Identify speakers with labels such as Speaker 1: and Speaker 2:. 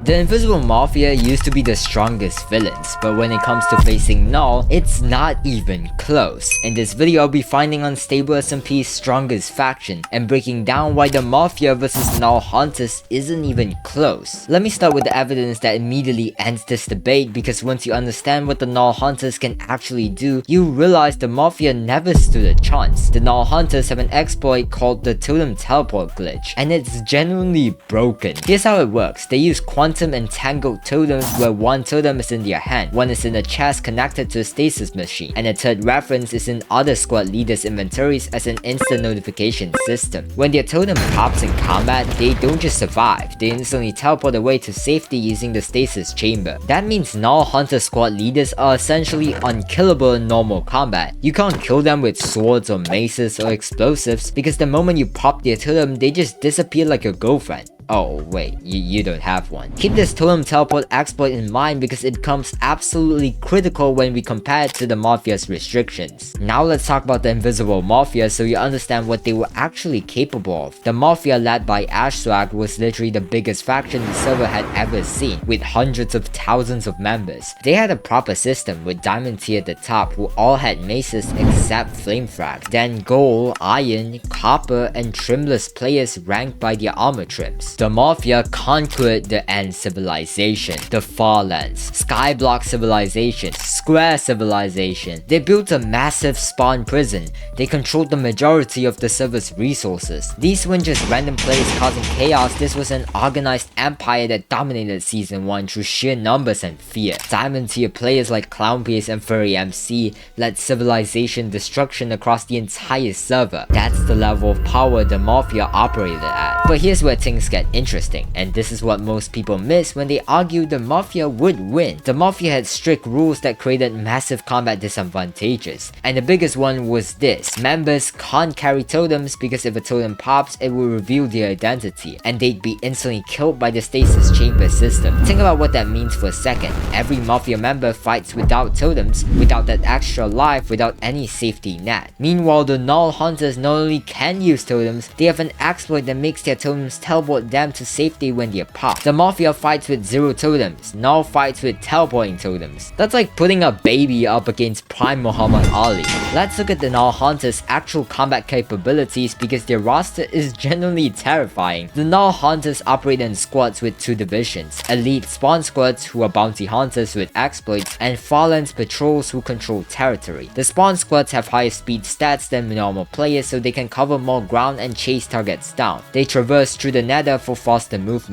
Speaker 1: The Invisible Mafia used to be the strongest villains, but when it comes to facing Null, it's not even close. In this video, I'll be finding Unstable SMP's strongest faction, and breaking down why the Mafia vs Null Hunters isn't even close. Let me start with the evidence that immediately ends this debate, because once you understand what the Null Hunters can actually do, you realize the Mafia never stood a chance. The Null Hunters have an exploit called the Totem Teleport glitch, and it's genuinely broken. Here's how it works. They use quantum entangled totems where one totem is in their hand, one is in a chest connected to a stasis machine, and a third reference is in other squad leaders' inventories as an instant notification system. When their totem pops in combat, they don't just survive, they instantly teleport away to safety using the stasis chamber. That means Null Hunter squad leaders are essentially unkillable in normal combat. You can't kill them with swords or maces or explosives, because the moment you pop their totem, they just disappear like your girlfriend. Oh wait, you don't have one. Keep this Totem Teleport exploit in mind because it becomes absolutely critical when we compare it to the Mafia's restrictions. Now let's talk about the Invisible Mafia so you understand what they were actually capable of. The Mafia led by Swag was literally the biggest faction the server had ever seen, with hundreds of thousands of members. They had a proper system with Diamond tier at the top who all had maces except FlameFrags, then Gold, Iron, Copper, and Trimless players ranked by their armor trims. The Mafia conquered the End Civilization, the Farlands, Skyblock Civilization, Square Civilization. They built a massive spawn prison. They controlled the majority of the server's resources. These weren't just random players causing chaos, this was an organized empire that dominated Season 1 through sheer numbers and fear. Diamond tier players like Clownpierce and Furry MC led civilization destruction across the entire server. That's the level of power the Mafia operated at. But here's where things get interesting, and this is what most people miss when they argue the Mafia would win. The Mafia had strict rules that created massive combat disadvantages, and the biggest one was this: members can't carry totems because if a totem pops, it will reveal their identity, and they'd be instantly killed by the stasis chamber system. Think about what that means for a second. Every Mafia member fights without totems, without that extra life, without any safety net. Meanwhile, the Null Hunters not only can use totems, they have an exploit that makes their totems teleport them to safety when they're popped. The Mafia fights with zero totems, Null fights with teleporting totems. That's like putting a baby up against Prime Muhammad Ali. Let's look at the Null Hunters' actual combat capabilities because their roster is genuinely terrifying. The Null Hunters operate in squads with two divisions: Elite Spawn Squads who are bounty hunters with exploits, and Farlands patrols who control territory. The Spawn Squads have higher speed stats than normal players so they can cover more ground and chase targets down. They traverse through the nether for faster movement.